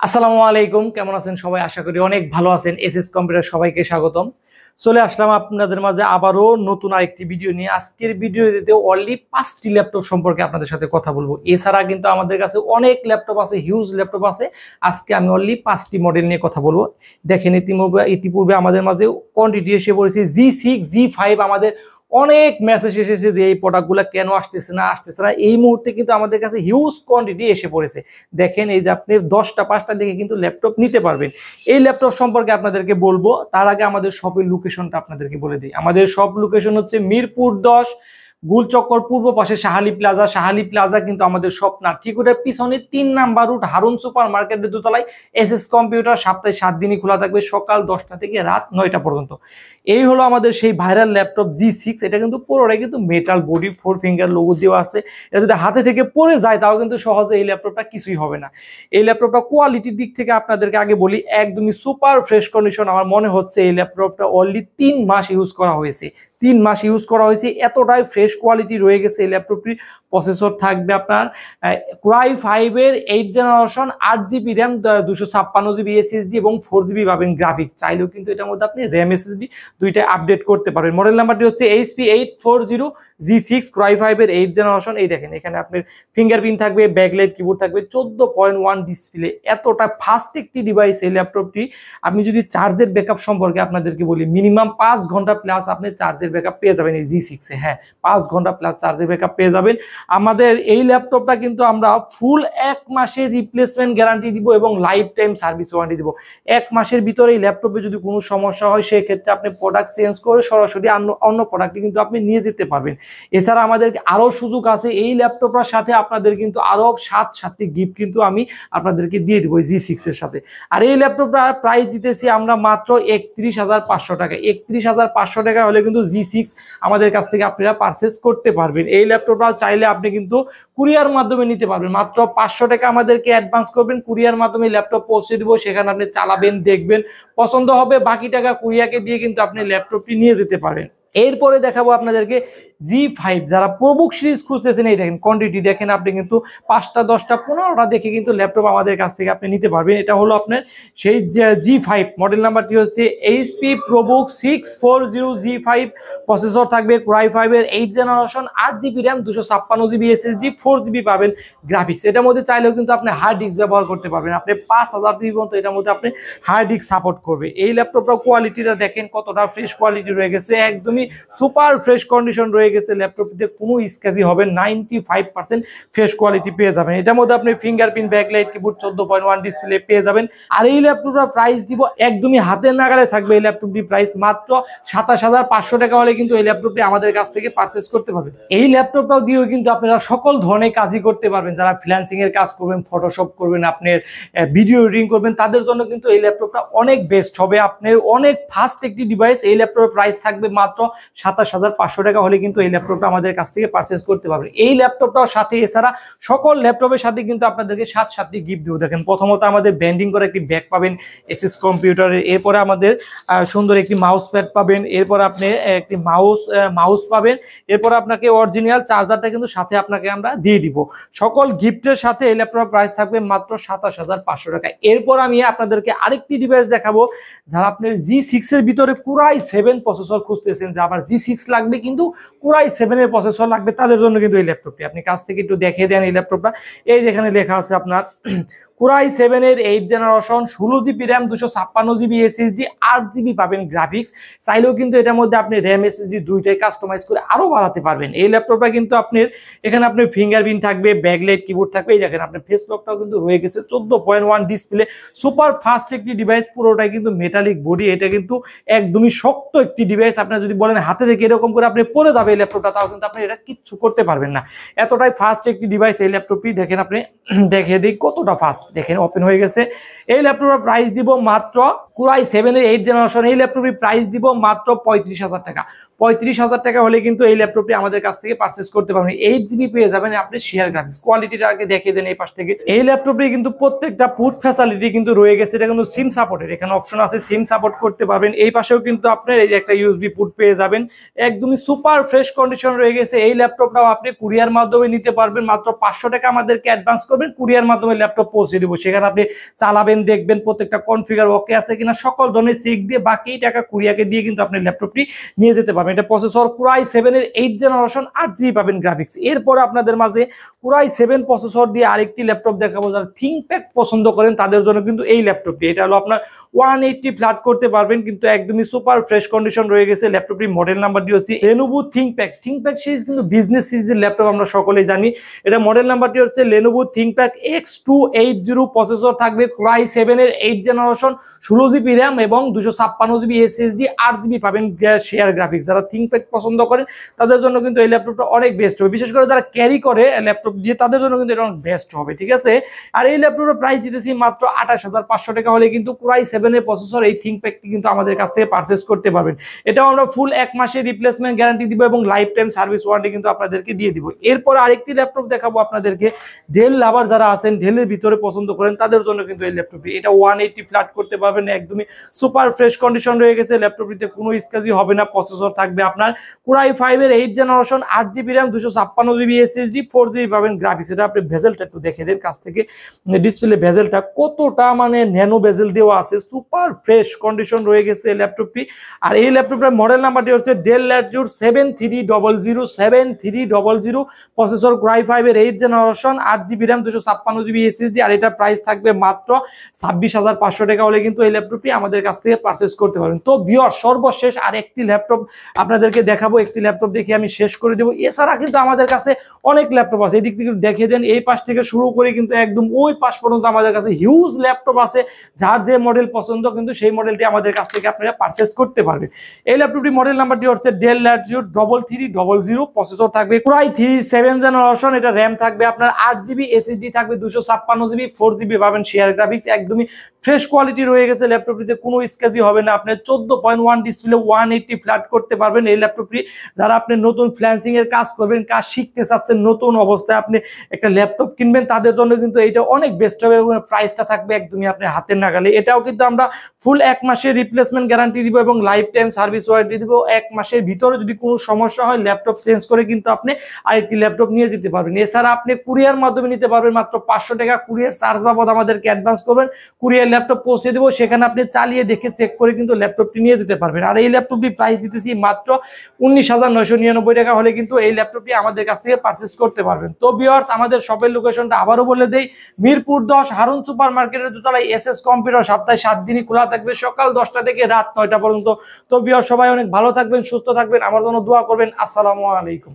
আসসালামু আলাইকুম, কেমন আছেন সবাই? আশা করি অনেক ভালো আছেন। এসএস কম্পিউটার সবাইকে স্বাগতম। চলে আসলাম আপনাদের মাঝে আবারও নতুন আরেকটি ভিডিও নিয়ে। আজকের ভিডিওতে অনলি 5টি ল্যাপটপ সম্পর্কে আপনাদের সাথে কথা বলবো। এছাড়া কিন্তু আমাদের কাছে অনেক ল্যাপটপ আছে, হিউজ ল্যাপটপ আছে। আজকে আমি অনলি 5টি মডেল নিয়ে কথা বলবো। দেখেন ইতিপূর্বে আমাদের মাঝে কোয়ান্টিটি এসে পড়েছে G6 G5। আমাদের অনেক মেসেজ এসেছে যে এই প্রোডাক্টগুলো কেন আসতেছে না। এই মুহূর্তে কিন্তু আমাদের কাছে হিউজ কোয়ান্টিটি এসে পড়েছে। দেখেন এই যে আপনি 10টা 5টা দেখে কিন্তু ল্যাপটপ নিতে পারবেন। এই ল্যাপটপ সম্পর্কে আপনাদেরকে বলবো, তার আগে আমাদের শপের লোকেশনটা আপনাদেরকে বলে দিই। আমাদের শপ লোকেশন হচ্ছে মিরপুর 10, গুলচক্কর পূর্ব পাশে শাহালি প্লাজা কিন্তু আমাদের শপ না, ঠিক ওটার পিছনে 3 নাম্বার রুট হারুন সুপার মার্কেটের দোতলায় এসএস কম্পিউটার। সপ্তাহে 7 দিনই খোলা থাকবে, সকাল 10টা থেকে রাত 9টা পর্যন্ত। এই হলো আমাদের সেই ভাইরাল ল্যাপটপ G6। এটা কিন্তু পুরোটাই কিন্তু মেটাল বডি, 4 ফিঙ্গার লোগো দেওয়া আছে। এটা যদি হাতে থেকে পড়ে যায় তাও কিন্তু সহজে এই ল্যাপটপটা কিছুই হবে না। এই ল্যাপটপটা কোয়ালিটির দিক থেকে আপনাদেরকে আগে বলি, একদমই সুপার ফ্রেশ কন্ডিশন। আমার মনে হচ্ছে এই ল্যাপটপটা অনলি 3 মাস ইউজ করা হয়েছে। 3 মাস ইউজ করা হয়েছে, এতটাই ফ্রেশ কোয়ালিটি রয়ে গেছে এই ল্যাপটপটির। প্রসেসর থাকবে আপনার Core i5 এর 8 generation, 8GB RAM, 256GB SSD এবং 4GB পাবেন গ্রাফিক্স। চাইলেও কিন্তু এটার মধ্যে আপনি র্যাম SSD দুইটা আপডেট করতে পারবেন। মডেল নাম্বারটি হচ্ছে HP840 G6 Core i5 এর 8 জেনারেশন। এই দেখেন এখানে আপনার ফিঙ্গারপ্রিন্ট থাকবে, ব্যাকলাইট কিবোর্ড থাকবে, 14.1 ডিসপ্লে। এতটা ফাস্ট একটি ডিভাইস এই ল্যাপটপটি। আপনি যদি চার্জের ব্যাকআপ সম্পর্কে আপনাদেরকে বলি, মিনিমাম 5 ঘন্টা প্লাস আপনি চার্জের ব্যাকআপ পেয়ে যাবেন এই G6 এ। হ্যাঁ, 5 ঘন্টা প্লাস চার্জের ব্যাকআপ পেয়ে যাবেন। আমাদের এই ল্যাপটপটা কিন্তু আমরা ফুল 1 মাসের রিপ্লেসমেন্ট গ্যারান্টি দিব এবং লাইফ টাইম সার্ভিস ওয়ারেন্টি দিব। 1 মাসের ভিতরে এই ল্যাপটপে যদি কোনো সমস্যা হয় সেই ক্ষেত্রে আপনি প্রোডাক্ট চেঞ্জ করে সরাসরি অন্য প্রোডাক্টটি কিন্তু আপনি নিয়ে যেতে পারবেন। এছাড়া আমাদের আরো সুযোগ আছে, এই ল্যাপটপটার সাথে আপনাদের কিন্তু আরো 7টি গিফট কিন্তু আমি আপনাদেরকে দিয়ে দিব G6 এর সাথে। আর এই ল্যাপটপটা প্রাইস দিতেছি আমরা মাত্র 31,500 টাকা। 31,500 টাকা হলে কিন্তু G6 আমাদের কাছ থেকে আপনারা পারচেজ করতে পারবেন। এই ল্যাপটপটা চাইলে আপনি কিন্তু কুরিয়ার মাধ্যমে নিতে পারবেন। মাত্র 500 টাকা আমাদেরকে অ্যাডভান্স করবেন, কুরিয়ার মাধ্যমে ল্যাপটপ পৌঁছে দিব। সেখানে আপনি চালাবেন, দেখবেন, পছন্দ হবে, বাকি টাকা কুরিয়ারকে দিয়ে কিন্তু আপনি ল্যাপটপটি নিয়ে যেতে পারেন। এরপরে দেখাবো আপনাদেরকে G5। যারা প্রবুক সিরিজ খুঁজতেছেন, এই দেখেন কোয়ান্টিটি দেখেন, আপনি কিন্তু 5টা 10টা 15টা দেখে কিন্তু ল্যাপটপ আমাদের কাছ থেকে আপনি নিতে পারবেন। এটা হলো আপনার সেই G5। মডেল নাম্বারটি হচ্ছে HP প্রবুক 640 G5। প্রসেসর থাকবে Core i5 এর 8 generation, 8GB RAM, 256GB SSD, 4GB পাবেন গ্রাফিক্স। এটার মধ্যে চাইলেও কিন্তু আপনি হার্ড ডিস্ক ব্যবহার করতে পারবেন। আপনি 5000 GB পর্যন্ত এটার মধ্যে আপনি হার্ড ডিস্ক সাপোর্ট করবে। এই ল্যাপটপটার কোয়ালিটিটা দেখেন কতটা ফ্রেশ কোয়ালিটি রয়ে গেছে, একদমই সুপার ফ্রেশ কন্ডিশন রয়ে গেছে। ল্যাপটপটিতে কোনো স্ক্র্যাচই হবে, 95% ফ্রেশ কোয়ালিটি পেয়ে যাবেন। এটার মধ্যে আপনি ফিঙ্গারপ্রিন্ট, ব্যাকলাইট কিবোর্ড, 14.1 ডিসপ্লে পেয়ে যাবেন। আর এই ল্যাপটপটার প্রাইস দিব একদমই হাতের নাগালে থাকবে। এই ল্যাপটপটির প্রাইস মাত্র 27,500 টাকা হলে কিন্তু এই ল্যাপটপটি আমাদের কাছ থেকে পারচেজ করতে পারবেন। এই ল্যাপটপটাও দিয়েও কিন্তু আপনারা সকল ধরনের কাজই করতে পারবেন। যারা ফ্রিল্যান্সিং এর কাজ করবেন, ফটোশপ করবেন, আপনার ভিডিও এডিটিং করবেন, তাদের জন্য কিন্তু এই ল্যাপটপটা অনেক বেস্ট হবে। আপনার অনেক ফাস্ট একটি ডিভাইস। এই ল্যাপটপের প্রাইস থাকবে মাত্র 27,500 টাকা হলে কিন্তু এই ল্যাপটপটা আমাদের কাছ থেকে পারচেজ করতে পারবেন। এই ল্যাপটপটার সাথে এছাড়া সকল ল্যাপটপের সাথে কিন্তু আপনাদেরকে 7টি গিফট দেবো। দেখেন প্রথমত আমাদের ব্যান্ডিং করে একটি ব্যাগ পাবেন এসএস কম্পিউটারের। এরপরে আমাদের সুন্দর একটি মাউস প্যাড পাবেন। এরপর আপনি একটি মাউস পাবেন। এরপর আপনাকে অরিজিনাল চার্জারটা কিন্তু সাথে আপনাকে আমরা দিয়ে দিব। সকল গিফটের সাথে এই ল্যাপটপের প্রাইস থাকবে মাত্র 27,500 টাকা। এরপর আমি আপনাদেরকে আরেকটি ডিভাইস দেখাবো। যারা আপনার G6 এর ভিতরে Core i7 প্রসেসর খুঁজতেছেন, যে আবার G6 লাগবে কিন্তু Core i7 এর প্রসেসর লাগবে, তাদের জন্য কিন্তু এই ল্যাপটপটি। আপনি কাছ থেকে একটু দেখিয়ে দেন এই ল্যাপটপটা। এই যেখানে লেখা আছে আপনার Core i7 এর 8 generation, 16GB RAM, 256GB SSD, 8GB পাবেন গ্রাফিক্স। চাইলেও কিন্তু এটার মধ্যে আপনি র্যাম SSD দুইটাই কাস্টমাইজ করে আরো বাড়াতে পারবেন। এই ল্যাপটপটা কিন্তু আপনার এখানে আপনার ফিঙ্গারপ্রিন্ট থাকবে, ব্যাকলাইট কিবোর্ড থাকবে। এই দেখেন আপনার ফেস লকটাও কিন্তু রয়ে গেছে, 14.1 ডিসপ্লে, সুপার ফাস্ট একটি ডিভাইস। পুরোটাই কিন্তু মেটালিক বডি। এটা কিন্তু একদমই শক্ত একটি ডিভাইস। আপনার যদি বলেন হাতে থেকে এরকম করে আপনি পড়ে যাবে এই ল্যাপটপটা, তাও কিন্তু আপনি এটা কিচ্ছু করতে পারবেন না। এতটাই ফাস্ট একটি ডিভাইস এই ল্যাপটপটি। দেখেন আপনি দেখে দিই কতটা ফাস্ট। দেখেন ওপেন হয়ে গেছে। এই ল্যাপটপের প্রাইস দিব মাত্র Core i7 এর 8 জেনারেশন। এই ল্যাপটপের প্রাইস দিব মাত্র 35,000 টাকা। 35,000 টাকা হলে কিন্তু এই ল্যাপটপটি আমাদের কাছ থেকে পারচেজ করতে পারবেন। 8GB পেয়ে যাবেন আপনি শেয়ার গ্রাফিক্স। কোয়ালিটিটা আগে দেখিয়ে দেন এই পাশ থেকে। এই ল্যাপটপটি কিন্তু প্রত্যেকটা পুট ফ্যাসিলিটি কিন্তু রয়ে গেছে, এটা কিন্তু সিম সাপোর্টেড, এখানে অপশন আছে সিম সাপোর্ট করতে পারবেন। এই পাশেও কিন্তু আপনার এই যে একটা ইউএসবি পুট পেয়ে যাবেন, একদমই সুপার ফ্রেশ কন্ডিশন রয়ে গেছে। এই ল্যাপটপটাও আপনি কুরিয়ার মাধ্যমে নিতে পারবেন, মাত্র 500 টাকা আমাদেরকে অ্যাডভান্স করবেন, কুরিয়ার মাধ্যমে ল্যাপটপ পৌঁছে দেবো। সেখানে আপনি চালাবেন, দেখবেন প্রত্যেকটা কনফিগার ওকে আছে কিনা, সকল ধরনের চেক দিয়ে বাকি টাকা কুরিয়ারকে দিয়ে কিন্তু আপনি ল্যাপটপটি নিয়ে যেতে পারবেন। এটা প্রসেসর Core i7 এর 8th জেনারেশন, 8GB পাবেন গ্রাফিক্স। এরপরে আপনাদের মাঝে Core i7 প্রসেসর দিয়ে আরেকটি ল্যাপটপ দেখাবো, যারা থিংকপ্যাড পছন্দ করেন তাদের জন্য কিন্তু এই ল্যাপটপটি। এটা হলো আপনার 180 ফ্ল্যাট করতে পারবেন, কিন্তু একদমই সুপার ফ্রেশ কন্ডিশন রয়ে গেছে। ল্যাপটপটির মডেল নাম্বারটি হচ্ছে Lenovo ThinkPad। ThinkPad সিরিজ কিন্তু বিজনেস সিরিজের ল্যাপটপ, আমরা সকলেই জানি। এটা মডেল নাম্বারটি হচ্ছে Lenovo ThinkPad X280, প্রসেসর থাকবে Core i7 এর 8th জেনারেশন, 16GB RAM এবং 256GB SSD, 8GB পাবেন শেয়ার গ্রাফিক্স। যারা ThinkPad পছন্দ করেন তাদের জন্য কিন্তু এই ল্যাপটপটা অনেক বেস্ট হবে, বিশেষ করে যারা ক্যারি করে ল্যাপটপ দিয়ে তাদের জন্য কিন্তু এটা অনেক বেস্ট হবে, ঠিক আছে। আর এই ল্যাপটপের প্রাইস দিতেছি মাত্র 28,500 টাকা হলে কিন্তু Core i7 এর প্রসেসর এই ThinkPadটি কিন্তু আমাদের কাছ থেকে পারচেজ করতে পারবেন। এটাও আমরা ফুল 1 মাসের রিপ্লেসমেন্ট গ্যারান্টি দিব এবং লাইফ টাইম সার্ভিস ওয়ারেন্টি কিন্তু আপনাদেরকে দিয়ে দিব। এরপর আরেকটি ল্যাপটপ দেখাবো আপনাদেরকে, ডেল লাভার যারা আছেন, ডেলের ভিতরে পছন্দ করেন তাদের জন্য কিন্তু এই ল্যাপটপটি। এটা 180 ফ্ল্যাট করতে পারবেন, একদমই সুপার ফ্রেশ কন্ডিশন রয়ে গেছে। ল্যাপটপটিতে কোনো স্ক্র্যাচই হবে না। প্রসেসর থাকবে আপনার Core i5 এর 8th generation, 8GB RAM, 256GB SSD, 4GB পাবেন গ্রাফিক্স। এটা আপনি ভেজেলটা একটু দেখে দেন কাছ থেকে, ডিসপ্লে ভেজেলটা কতটা মানে ন্যানো ভেজেল দেওয়া আছে, সুপার ফ্রেশ কন্ডিশন রয়ে গেছে এই ল্যাপটপটি। আর এই ল্যাপটপটার মডেল নাম্বারটি হচ্ছে Dell Latitude 7300, processor Core i5 এর 8th generation, 8GB RAM, 256GB SSD। আর এটা প্রাইস থাকবে মাত্র 26,500 টাকা হলে কিন্তু এই ল্যাপটপটি আমাদের কাছ থেকে পারচেজ করতে পারবেন। তো ভিউয়ার, সর্বশেষ আর একটি ল্যাপটপ আপনাদেরকে দেখাবো, একটি ল্যাপটপ দেখে আমি শেষ করে দেবো। এছাড়া কিন্তু আমাদের কাছে অনেক ল্যাপটপ আছে, এই দিক থেকে দেখে দেন, এই পাশ থেকে শুরু করে কিন্তু একদম ওই পাশ পর্যন্ত আমাদের কাছে হিউজ ল্যাপটপ আছে। যার যে মডেল পছন্দ কিন্তু সেই মডেলটি আমাদের কাছ থেকে আপনারা পারচেজ করতে পারবেন। এই ল্যাপটপটি মডেল নাম্বারটি হচ্ছে Dell Latitude 3300, প্রসেসর থাকবে Core i3 7th জেনারেশন, এটা RAM থাকবে আপনার 8GB, SSD থাকবে 256GB, 4GB পাবেন শেয়ার গ্রাফিক্স। একদমই ফ্রেশ কোয়ালিটি রয়ে গেছে ল্যাপটপটিতে, কোনো স্ক্র্যাচই হবে না। আপনি 14.1 ডিসপ্লে 180 ফ্ল্যাট করতে পারবেন এই ল্যাপটপটি। যারা আপনি নতুন ফ্রিল্যান্সিং এর কাজ করবেন, কাজ শিখতে চাচ্ছেন, নতুন অবস্থায় আপনি একটা ল্যাপটপ কিনবেন, তাদের জন্য কিন্তু এটা অনেক বেস্ট হবে এবং প্রাইসটা থাকবে একদমই আপনার হাতের নাগালে। এটাও কিন্তু আমরা ফুল 1 মাসের রিপ্লেসমেন্ট গ্যারান্টি দিব এবং লাইফ টাইম সার্ভিস ওয়ারেন্টি দিব। 1 মাসের ভিতরে যদি কোনো সমস্যা হয় ল্যাপটপ চেঞ্জ করে কিন্তু আপনি আরেকটি ল্যাপটপ নিয়ে যেতে পারবেন। এছাড়া আপনি কুরিয়ার মাধ্যমে নিতে পারবেন, মাত্র 500 টাকা কুরিয়ার চার্জ বাবদ আমাদেরকে অ্যাডভান্স করবেন, কুরিয়ার ল্যাপটপ পৌঁছে দেবো। সেখানে আপনি চালিয়ে দেখে চেক করে কিন্তু ল্যাপটপটি নিয়ে যেতে পারবেন। আর এই ল্যাপটপটি প্রাইস দিতেছি মাত্র 19,999 টাকা হলে কিন্তু এই ল্যাপটপটি আমাদের কাছ থেকে পারচেজ করতে পারবেন। তো ভিউয়ার্স, আমাদের শপের লোকেশনটা আবারও বলে দেই, মিরপুর 10 হারুন সুপার মার্কেটের দোতলায় SS কম্পিউটার। সপ্তাহে 7 দিনই খোলা থাকবে, সকাল 10টা থেকে রাত 9টা পর্যন্ত। তো ভিউয়ার্স, সবাই অনেক ভালো থাকবেন, সুস্থ থাকবেন, আমার জন্য দোয়া করবেন। আসসালামু আলাইকুম।